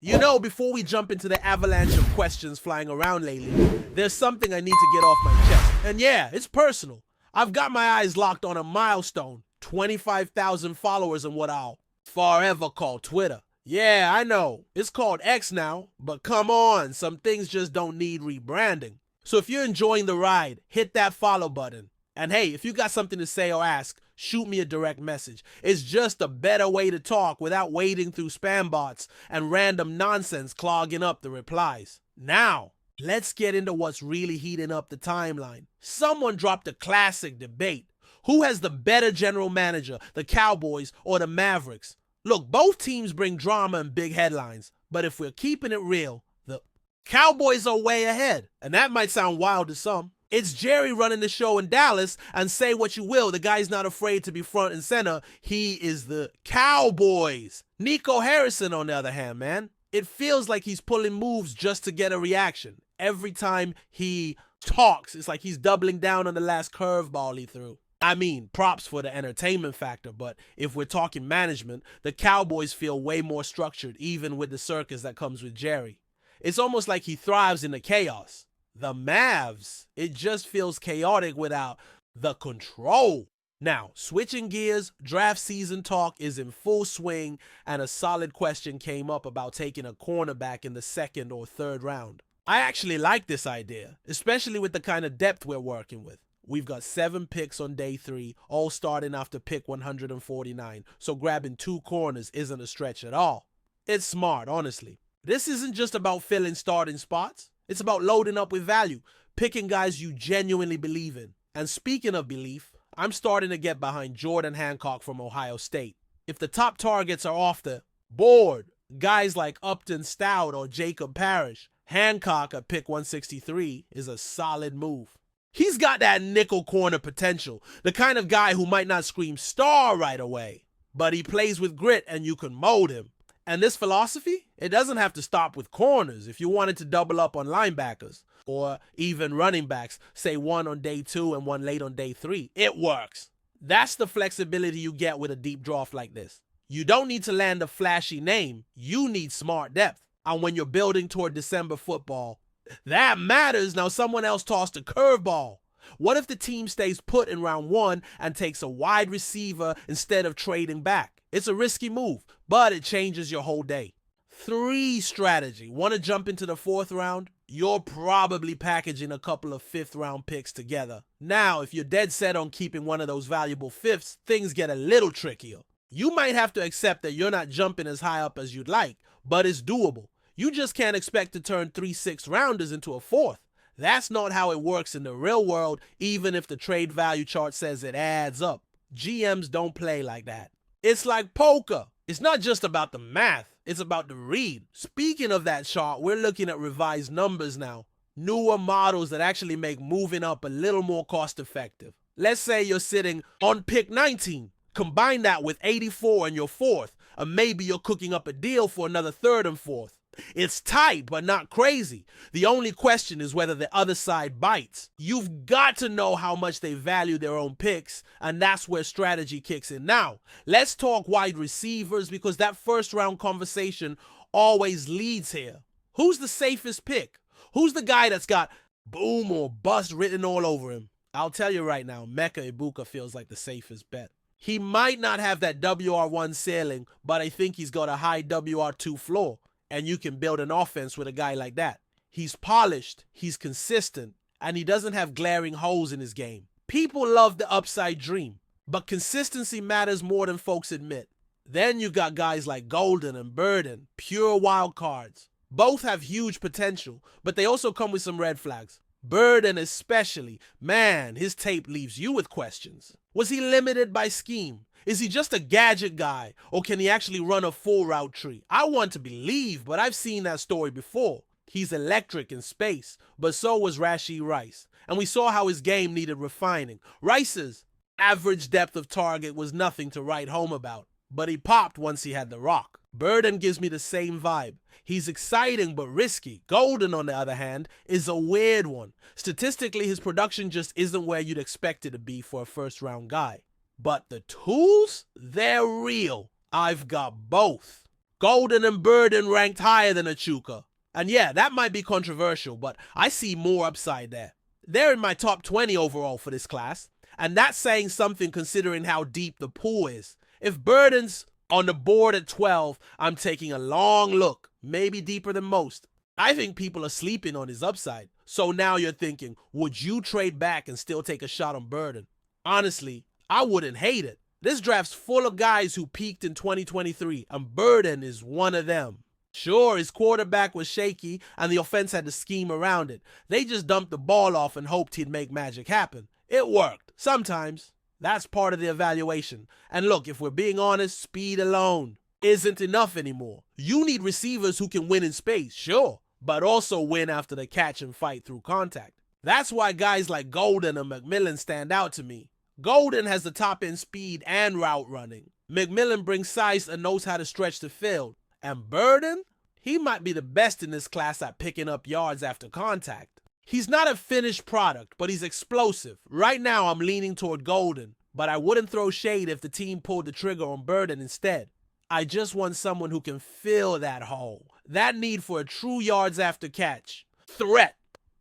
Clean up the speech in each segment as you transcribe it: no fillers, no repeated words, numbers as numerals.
You know, before we jump into the avalanche of questions flying around lately, there's something I need to get off my chest. And yeah, it's personal. I've got my eyes locked on a milestone, 25,000 followers on what I'll forever call Twitter. Yeah, I know, it's called X now, but come on, some things just don't need rebranding. So if you're enjoying the ride, hit that follow button. And hey, if you got something to say or ask, shoot me a direct message. It's just a better way to talk without wading through spam bots and random nonsense clogging up the replies. Now, let's get into what's really heating up the timeline. Someone dropped a classic debate. Who has the better general manager, the Cowboys or the Mavericks? Look, both teams bring drama and big headlines, but if we're keeping it real, the Cowboys are way ahead. And that might sound wild to some. It's Jerry running the show in Dallas, and say what you will, the guy's not afraid to be front and center. He is the Cowboys. Nico Harrison, on the other hand, man, it feels like he's pulling moves just to get a reaction. Every time he talks, it's like he's doubling down on the last curveball he threw. I mean, props for the entertainment factor, but if we're talking management, the Cowboys feel way more structured, even with the circus that comes with Jerry. It's almost like he thrives in the chaos. The Mavs, it just feels chaotic without the control. Now, switching gears, draft season talk is in full swing, and a solid question came up about taking a cornerback in the second or third round. I actually like this idea, especially with the kind of depth we're working with. We've got 7 picks on day 3, all starting after pick 149, so grabbing 2 corners isn't a stretch at all. It's smart, honestly. This isn't just about filling starting spots. It's about loading up with value, picking guys you genuinely believe in. And speaking of belief, I'm starting to get behind Jordan Hancock from Ohio State. If the top targets are off the board, guys like Upton Stout or Jacob Parrish, Hancock at pick 163 is a solid move. He's got that nickel corner potential, the kind of guy who might not scream star right away, but he plays with grit and you can mold him. And this philosophy, it doesn't have to stop with corners. If you wanted to double up on linebackers or even running backs, say one on day 2 and one late on day 3, it works. That's the flexibility you get with a deep draft like this. You don't need to land a flashy name. You need smart depth. And when you're building toward December football, that matters. Now someone else tossed a curveball. What if the team stays put in round 1 and takes a wide receiver instead of trading back? It's a risky move, but it changes your whole day. 3 strategy. Want to jump into the 4th round? You're probably packaging a couple of 5th round picks together. Now, if you're dead set on keeping one of those valuable 5ths, things get a little trickier. You might have to accept that you're not jumping as high up as you'd like, but it's doable. You just can't expect to turn 3 6th rounders into a 4th. That's not how it works in the real world, even if the trade value chart says it adds up. GMs don't play like that. It's like poker. It's not just about the math, it's about the read. Speaking of that chart, we're looking at revised numbers now. Newer models that actually make moving up a little more cost effective. Let's say you're sitting on pick 19. Combine that with 84 in your 4th, and maybe you're cooking up a deal for another 3rd and 4th. It's tight, but not crazy. The only question is whether the other side bites. You've got to know how much they value their own picks, and that's where strategy kicks in. Now, let's talk wide receivers, because that 1st round conversation always leads here. Who's the safest pick? Who's the guy that's got boom or bust written all over him? I'll tell you right now, Mecca Ibuka feels like the safest bet. He might not have that WR1 ceiling, but I think he's got a high WR2 floor. And you can build an offense with a guy like that. He's polished, he's consistent, and he doesn't have glaring holes in his game. People love the upside dream, but consistency matters more than folks admit. Then you got guys like Golden and Burden, pure wild cards. Both have huge potential, but they also come with some red flags. Burden especially, man, his tape leaves you with questions. Was he limited by scheme? Is he just a gadget guy, or can he actually run a full route tree? I want to believe, but I've seen that story before. He's electric in space, but so was Rashee Rice. And we saw how his game needed refining. Rice's average depth of target was nothing to write home about, but he popped once he had the rock. Burden gives me the same vibe. He's exciting but risky. Golden, on the other hand, is a weird one. Statistically, his production just isn't where you'd expect it to be for a 1st round guy. But the tools, they're real. I've got both. Golden and Burden ranked higher than Achuka. And yeah, that might be controversial, but I see more upside there. They're in my top 20 overall for this class, and that's saying something considering how deep the pool is. If Burden's on the board at 12, I'm taking a long look, maybe deeper than most. I think people are sleeping on his upside. So now you're thinking, would you trade back and still take a shot on Burden? Honestly, I wouldn't hate it. This draft's full of guys who peaked in 2023, and Burden is one of them. Sure, his quarterback was shaky, and the offense had to scheme around it. They just dumped the ball off and hoped he'd make magic happen. It worked. Sometimes. That's part of the evaluation. And look, if we're being honest, speed alone isn't enough anymore. You need receivers who can win in space, sure, but also win after the catch and fight through contact. That's why guys like Golden and McMillan stand out to me. Golden has the top-end speed and route running. McMillan brings size and knows how to stretch the field. And Burden? He might be the best in this class at picking up yards after contact. He's not a finished product, but he's explosive. Right now, I'm leaning toward Golden, but I wouldn't throw shade if the team pulled the trigger on Burden instead. I just want someone who can fill that hole, that need for a true yards after catch threat.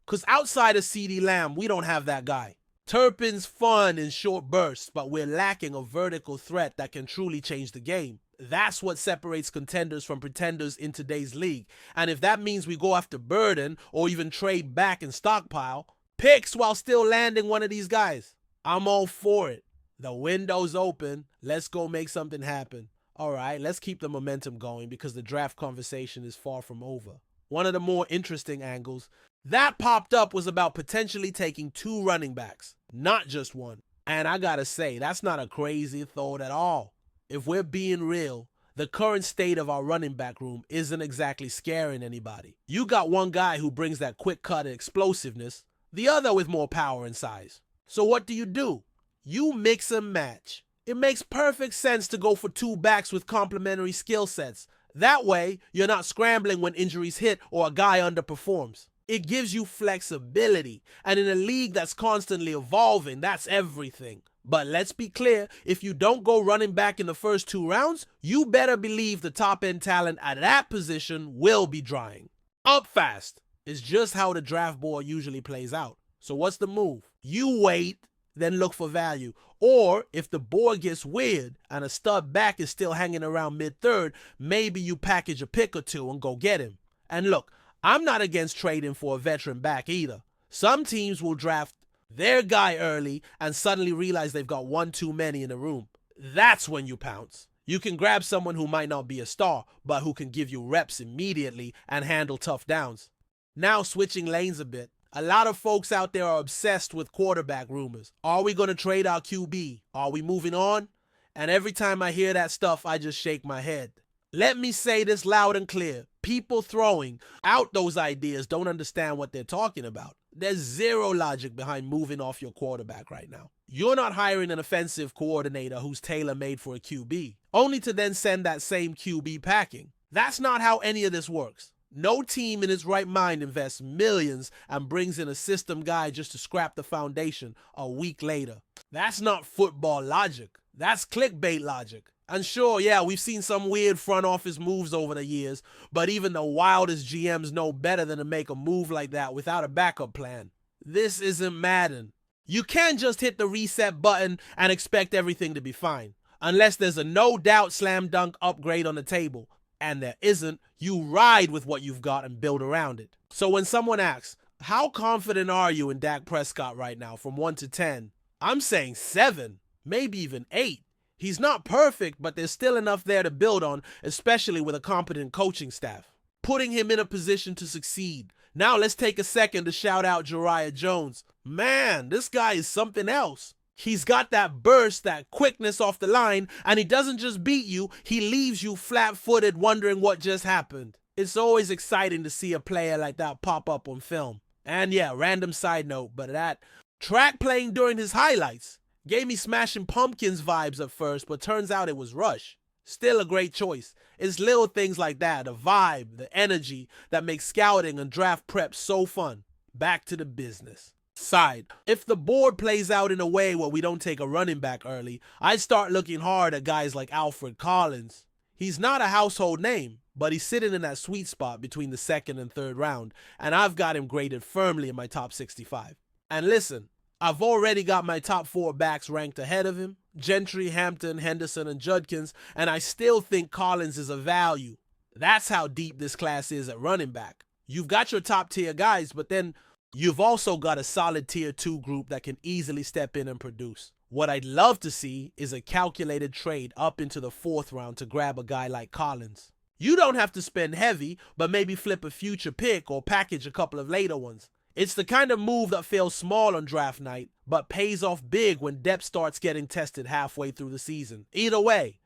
Because outside of CeeDee Lamb, we don't have that guy. Turpin's fun in short bursts, but we're lacking a vertical threat that can truly change the game. That's what separates contenders from pretenders in today's league. And if that means we go after Burden or even trade back and stockpile picks while still landing one of these guys, I'm all for it. The window's open. Let's go make something happen. All right, let's keep the momentum going because the draft conversation is far from over. One of the more interesting angles that popped up was about potentially taking 2 running backs, not just one. And I gotta say, that's not a crazy thought at all. If we're being real, the current state of our running back room isn't exactly scaring anybody. You got one guy who brings that quick cut and explosiveness, the other with more power and size. So what do? You mix and match. It makes perfect sense to go for 2 backs with complementary skill sets. That way, you're not scrambling when injuries hit or a guy underperforms. It gives you flexibility, and in a league that's constantly evolving, that's everything. But let's be clear, if you don't go running back in the first 2 rounds, you better believe the top-end talent at that position will be drying. Up fast is just how the draft board usually plays out. So what's the move? You wait, then look for value. Or if the board gets weird and a stud back is still hanging around mid-third, maybe you package a pick or 2 and go get him. And look, I'm not against trading for a veteran back either. Some teams will draft their guy early and suddenly realize they've got one too many in the room. That's when you pounce. You can grab someone who might not be a star, but who can give you reps immediately and handle tough downs. Now switching lanes a bit, a lot of folks out there are obsessed with quarterback rumors. Are we going to trade our QB? Are we moving on? And every time I hear that stuff, I just shake my head. Let me say this loud and clear. People throwing out those ideas don't understand what they're talking about. There's zero logic behind moving off your quarterback right now. You're not hiring an offensive coordinator who's tailor-made for a QB, only to then send that same QB packing. That's not how any of this works. No team in its right mind invests millions and brings in a system guy just to scrap the foundation a week later. That's not football logic. That's clickbait logic. And sure, yeah, we've seen some weird front office moves over the years, but even the wildest GMs know better than to make a move like that without a backup plan. This isn't Madden. You can't just hit the reset button and expect everything to be fine. Unless there's a no-doubt slam dunk upgrade on the table. And there isn't, you ride with what you've got and build around it. So when someone asks, how confident are you in Dak Prescott right now from 1 to 10? I'm saying 7, maybe even 8. He's not perfect, but there's still enough there to build on, especially with a competent coaching staff. Putting him in a position to succeed. Now let's take a second to shout out Jariah Jones. Man, this guy is something else. He's got that burst, that quickness off the line, and he doesn't just beat you, he leaves you flat-footed wondering what just happened. It's always exciting to see a player like that pop up on film. And yeah, random side note, but that track playing during his highlights gave me Smashing Pumpkins vibes at first, but turns out it was Rush. Still a great choice. It's little things like that, the vibe, the energy, that makes scouting and draft prep so fun. Back to the business. Side, if the board plays out in a way where we don't take a running back early, I'd start looking hard at guys like Alfred Collins. He's not a household name, but he's sitting in that sweet spot between the second and third round, and I've got him graded firmly in my top 65. And listen, I've already got my top 4 backs ranked ahead of him: Gentry, Hampton, Henderson, and Judkins, and I still think Collins is a value. That's how deep this class is at running back. You've got your top tier guys, but then you've also got a solid tier 2 group that can easily step in and produce. What I'd love to see is a calculated trade up into the 4th round to grab a guy like Collins. You don't have to spend heavy, but maybe flip a future pick or package a couple of later ones. It's the kind of move that feels small on draft night, but pays off big when depth starts getting tested halfway through the season. Either way,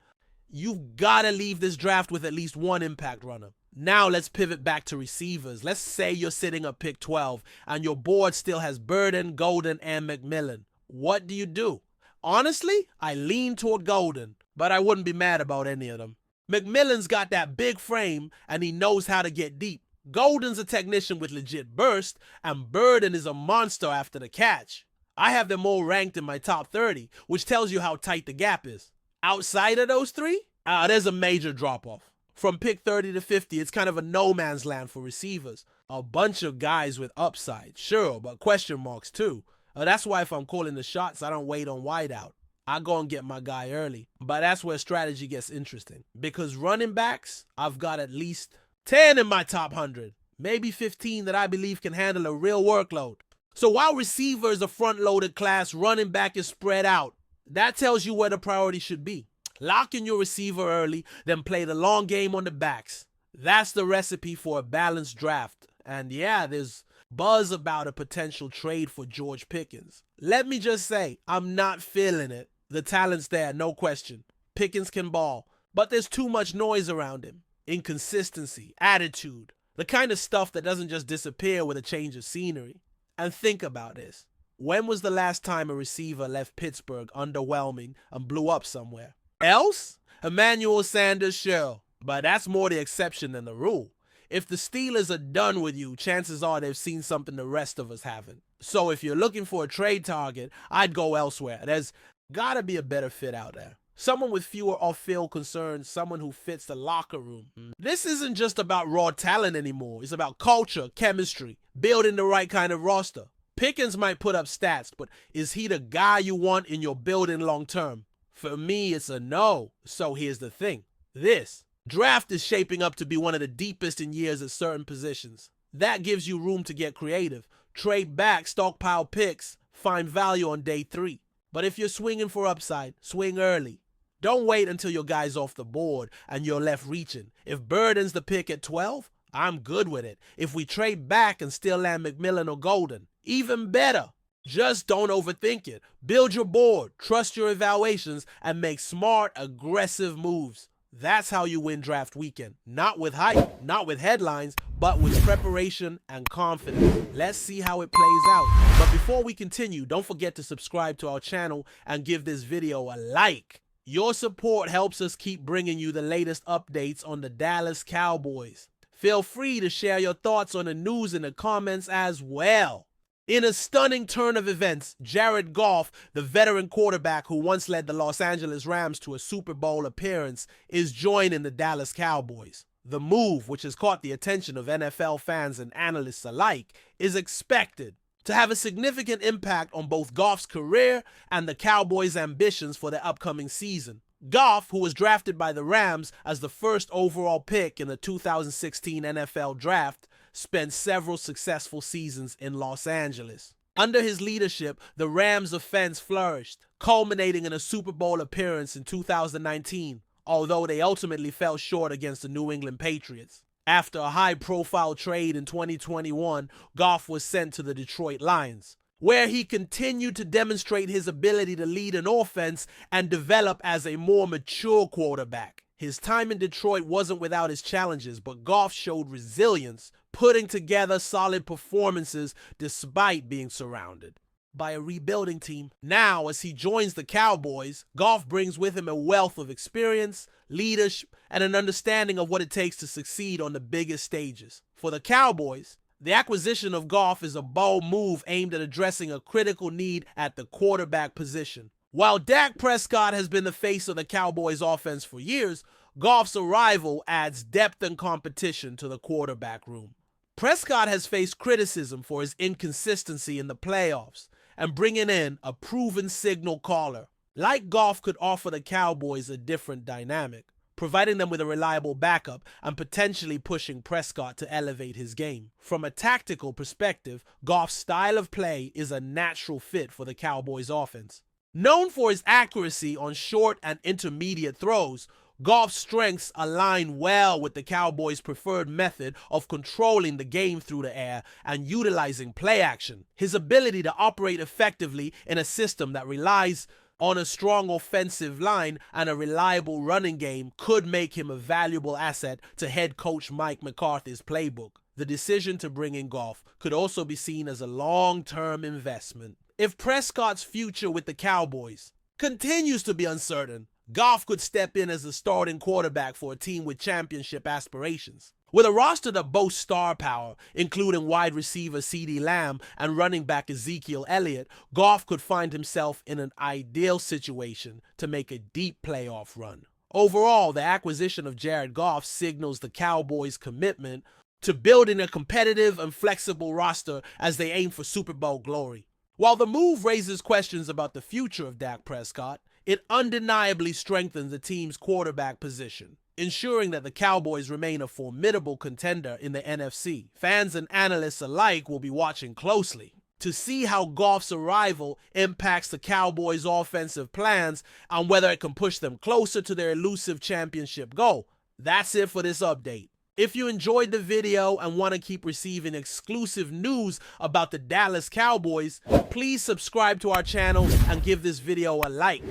you've got to leave this draft with at least one impact runner. Now let's pivot back to receivers. Let's say you're sitting at pick 12 and your board still has Burden, Golden, and McMillan. What do you do? Honestly, I lean toward Golden, but I wouldn't be mad about any of them. McMillan's got that big frame and he knows how to get deep. Golden's a technician with legit burst, and Burden is a monster after the catch. I have them all ranked in my top 30, which tells you how tight the gap is. Outside of those three, there's a major drop-off. From pick 30 to 50, it's kind of a no man's land for receivers. A bunch of guys with upside, sure, but question marks too. That's why if I'm calling the shots, I don't wait on wideout. I go and get my guy early. But that's where strategy gets interesting. Because running backs, I've got at least 10 in my top 100. Maybe 15 that I believe can handle a real workload. So while receiver is a front-loaded class, running back is spread out. That tells you where the priority should be. Lock in your receiver early, then play the long game on the backs. That's the recipe for a balanced draft. And yeah, there's buzz about a potential trade for George Pickens. Let me just say, I'm not feeling it. The talent's there, no question. Pickens can ball, but there's too much noise around him. Inconsistency, attitude, the kind of stuff that doesn't just disappear with a change of scenery. And think about this. When was the last time a receiver left Pittsburgh underwhelming and blew up somewhere? Else? Emmanuel Sanders, sure, but that's more the exception than the rule. If the Steelers are done with you, chances are they've seen something the rest of us haven't. So if you're looking for a trade target, I'd go elsewhere. There's gotta be a better fit out there. Someone with fewer off-field concerns, someone who fits the locker room. This isn't just about raw talent anymore. It's about culture, chemistry, building the right kind of roster. Pickens might put up stats, but is he the guy you want in your building long term? For me, it's a no. So here's the thing. This draft is shaping up to be one of the deepest in years at certain positions. That gives you room to get creative. Trade back, stockpile picks, find value on day 3. But if you're swinging for upside, swing early. Don't wait until your guy's off the board and you're left reaching. If Burden's the pick at 12, I'm good with it. If we trade back and still land McMillan or Golden, even better. Just don't overthink it. Build your board, trust your evaluations, and make smart, aggressive moves. That's how you win draft weekend. Not with hype, not with headlines, but with preparation and confidence. Let's see how it plays out. But before we continue, don't forget to subscribe to our channel and give this video a like. Your support helps us keep bringing you the latest updates on the Dallas Cowboys. Feel free to share your thoughts on the news in the comments as well. In a stunning turn of events, Jared Goff, the veteran quarterback who once led the Los Angeles Rams to a Super Bowl appearance, is joining the Dallas Cowboys. The move, which has caught the attention of NFL fans and analysts alike, is expected to have a significant impact on both Goff's career and the Cowboys' ambitions for the upcoming season. Goff, who was drafted by the Rams as the first overall pick in the 2016 NFL Draft, spent several successful seasons in Los Angeles. Under his leadership, the Rams' offense flourished, culminating in a Super Bowl appearance in 2019, although they ultimately fell short against the New England Patriots. After a high-profile trade in 2021, Goff was sent to the Detroit Lions, where he continued to demonstrate his ability to lead an offense and develop as a more mature quarterback. His time in Detroit wasn't without its challenges, but Goff showed resilience, putting together solid performances despite being surrounded by a rebuilding team. Now, as he joins the Cowboys, Goff brings with him a wealth of experience, leadership, and an understanding of what it takes to succeed on the biggest stages. For the Cowboys, the acquisition of Goff is a bold move aimed at addressing a critical need at the quarterback position. While Dak Prescott has been the face of the Cowboys offense for years, Goff's arrival adds depth and competition to the quarterback room. Prescott has faced criticism for his inconsistency in the playoffs and bringing in a proven signal caller. Like Goff could offer the Cowboys a different dynamic, providing them with a reliable backup and potentially pushing Prescott to elevate his game. From a tactical perspective, Goff's style of play is a natural fit for the Cowboys' offense. Known for his accuracy on short and intermediate throws, Goff's strengths align well with the Cowboys' preferred method of controlling the game through the air and utilizing play action. His ability to operate effectively in a system that relies on a strong offensive line and a reliable running game could make him a valuable asset to head coach Mike McCarthy's playbook. The decision to bring in Goff could also be seen as a long-term investment. If Prescott's future with the Cowboys continues to be uncertain, Goff could step in as a starting quarterback for a team with championship aspirations. With a roster that boasts star power, including wide receiver CeeDee Lamb and running back Ezekiel Elliott, Goff could find himself in an ideal situation to make a deep playoff run. Overall, the acquisition of Jared Goff signals the Cowboys' commitment to building a competitive and flexible roster as they aim for Super Bowl glory. While the move raises questions about the future of Dak Prescott, it undeniably strengthens the team's quarterback position, ensuring that the Cowboys remain a formidable contender in the NFC. Fans and analysts alike will be watching closely to see how Goff's arrival impacts the Cowboys' offensive plans and whether it can push them closer to their elusive championship goal. That's it for this update. If you enjoyed the video and want to keep receiving exclusive news about the Dallas Cowboys, please subscribe to our channel and give this video a like.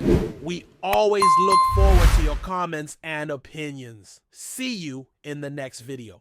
We always look forward to your comments and opinions. See you in the next video.